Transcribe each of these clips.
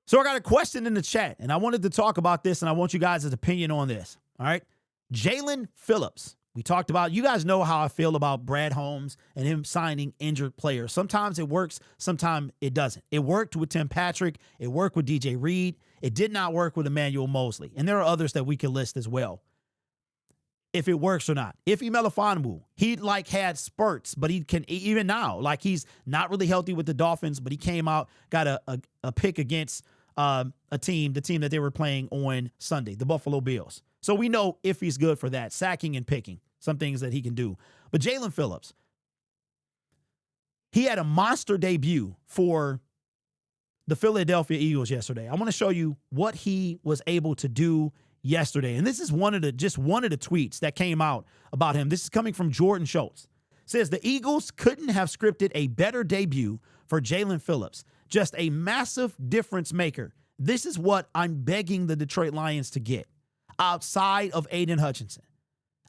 So I got a question in the chat, and I wanted to talk about this, and I want you guys' opinion on this. All right. Jaelen Phillips. We talked about, you guys know how I feel about Brad Holmes and him signing injured players. Sometimes it works, sometimes it doesn't. It worked with Tim Patrick. It worked with DJ Reed. It did not work with Emmanuel Mosley. And there are others that we can list as well. If it works or not. If Melifonwu, he had spurts, but he can, even now, he's not really healthy with the Dolphins, but he came out, got a pick against the team that they were playing on Sunday, the Buffalo Bills. So we know if he's good for that, sacking and picking, some things that he can do. But Jaelen Phillips, he had a monster debut for the Philadelphia Eagles yesterday. I want to show you what he was able to do yesterday. And this is one of the tweets that came out about him. This is coming from Jordan Schultz. It says the Eagles couldn't have scripted a better debut for Jaelen Phillips. Just a massive difference maker. This is what I'm begging the Detroit Lions to get. Outside of Aiden Hutchinson,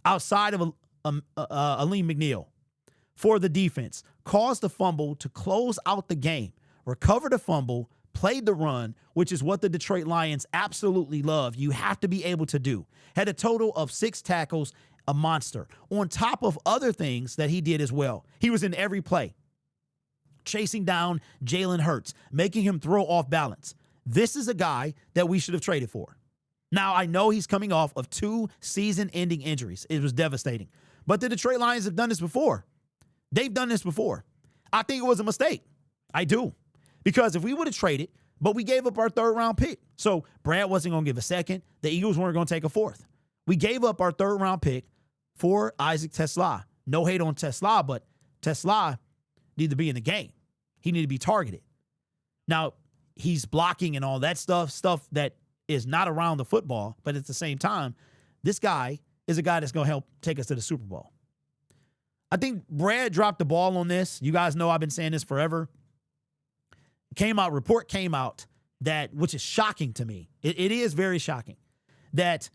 outside of Aleem McNeil, for the defense, caused the fumble to close out the game, recovered the fumble, played the run, which is what the Detroit Lions absolutely love. You have to be able to do. Had a total of 6 tackles, a monster, on top of other things that he did as well. He was in every play, chasing down Jalen Hurts, making him throw off balance. This is a guy that we should have traded for. Now, I know he's coming off of 2 season-ending injuries. It was devastating. But the Detroit Lions have done this before. They've done this before. I think it was a mistake. I do. Because if we would have traded, but we gave up our 3rd-round pick. So Brad wasn't going to give a 2nd. The Eagles weren't going to take a 4th. We gave up our 3rd-round pick for Isaac TeSlaa. No hate on TeSlaa, but TeSlaa needed to be in the game. He needed to be targeted. Now, he's blocking and all that stuff that is not around the football, but at the same time, this guy is a guy that's going to help take us to the Super Bowl. I think Brad dropped the ball on this. You guys know I've been saying this forever. Report came out that, which is shocking to me. It is very shocking that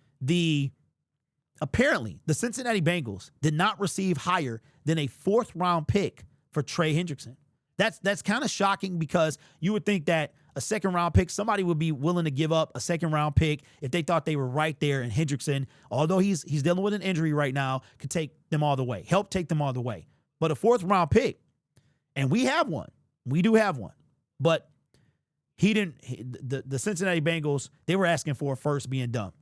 apparently the Cincinnati Bengals did not receive higher than a 4th-round pick for Trey Hendrickson. That's kind of shocking because you would think that a 2nd-round pick, somebody would be willing to give up a 2nd-round pick if they thought they were right there. And Hendrickson, although he's dealing with an injury right now, could take them all the way, help take them all the way. But a 4th-round pick, and we have one. We do have one. But the Cincinnati Bengals, they were asking for a 1st being dumb.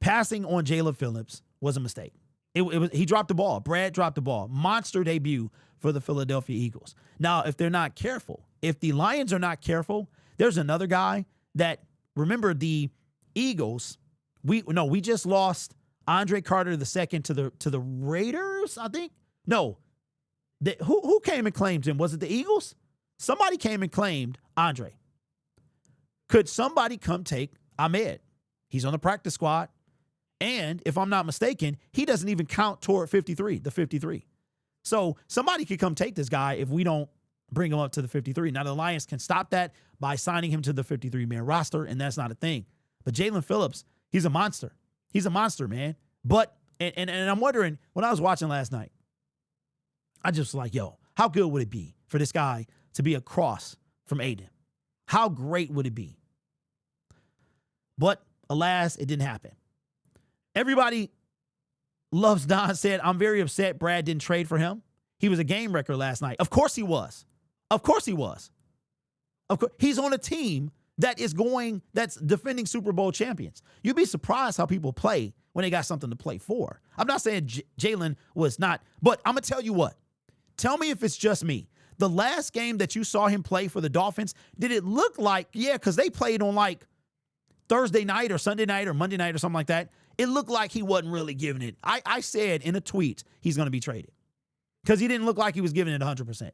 Passing on Jaelen Phillips was a mistake. He dropped the ball. Brad dropped the ball. Monster debut for the Philadelphia Eagles. Now, if they're not careful, if the Lions are not careful, there's another guy that, remember, the Eagles, we just lost Andre Carter II to the Raiders, I think. No. Who came and claimed him? Was it the Eagles? Somebody came and claimed Andre. Could somebody come take Ahmed? He's on the practice squad. And if I'm not mistaken, he doesn't even count toward the 53. So somebody could come take this guy if we don't bring him up to the 53. Now, the Lions can stop that by signing him to the 53-man roster, and that's not a thing. But Jaelen Phillips, he's a monster. He's a monster, man. But, and I'm wondering, when I was watching last night, I just was like, yo, how good would it be for this guy to be across from Aiden? How great would it be? But, alas, it didn't happen. Everybody loves Don said, I'm very upset Brad didn't trade for him. He was a game wrecker last night. Of course he was. Of course he was. Of course, he's on a team that's defending Super Bowl champions. You'd be surprised how people play when they got something to play for. I'm not saying Jaelen was not, but I'm going to tell you what. Tell me if it's just me. The last game that you saw him play for the Dolphins, did it look like, because they played on Thursday night or Sunday night or Monday night or something like that. It looked like he wasn't really giving it. I said in a tweet he's going to be traded because he didn't look like he was giving it 100%.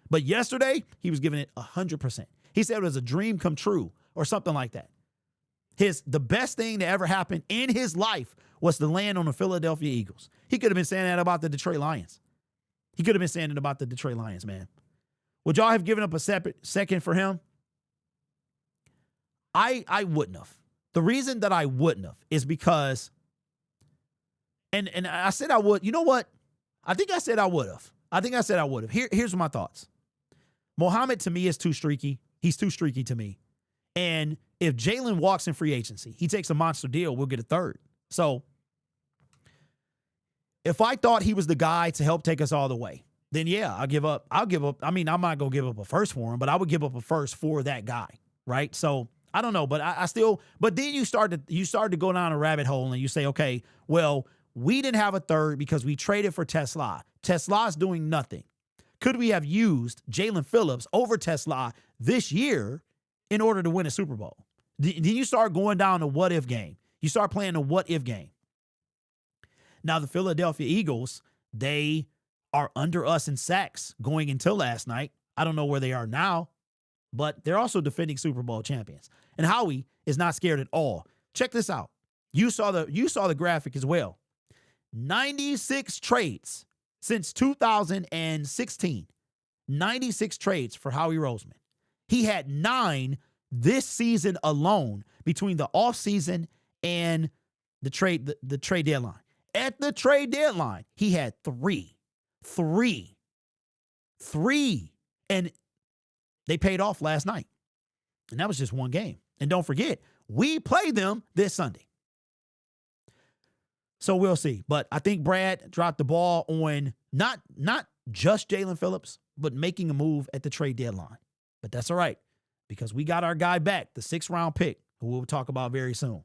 But yesterday, he was giving it 100%. He said it was a dream come true or something like that. The best thing that ever happened in his life was to land on the Philadelphia Eagles. He could have been saying that about the Detroit Lions. He could have been saying it about the Detroit Lions, man. Would y'all have given up a separate 2nd for him? I wouldn't have. The reason that I wouldn't have is because, and I said I would. You know what? I think I said I would have. Here's my thoughts. Mohamed, to me, is too streaky. He's too streaky to me. And if Jaelen walks in free agency, he takes a monster deal, we'll get a third. So if I thought he was the guy to help take us all the way, then yeah, I'll give up. I mean, I'm not going to give up a first for him, but I would give up a first for that guy, right? So I don't know, but I still, but then you start to go down a rabbit hole and you say, okay, well, we didn't have a third because we traded for Tesla. Tesla's doing nothing. Could we have used Jaelen Phillips over Tesla this year in order to win a Super Bowl? Then you start going down the what if game. You start playing the what if game. Now the Philadelphia Eagles, they are under us in sacks going until last night. I don't know where they are now, but they're also defending Super Bowl champions. And Howie is not scared at all. Check this out. You saw the graphic as well. 96 trades since 2016. 96 trades for Howie Roseman. He had 9 this season alone between the offseason and the trade deadline. At the trade deadline, he had 3. And they paid off last night. And that was just one game. And don't forget, we play them this Sunday. So we'll see. But I think Brad dropped the ball on not just Jaelen Phillips, but making a move at the trade deadline. But that's all right, because we got our guy back, the 6th round pick, who we'll talk about very soon.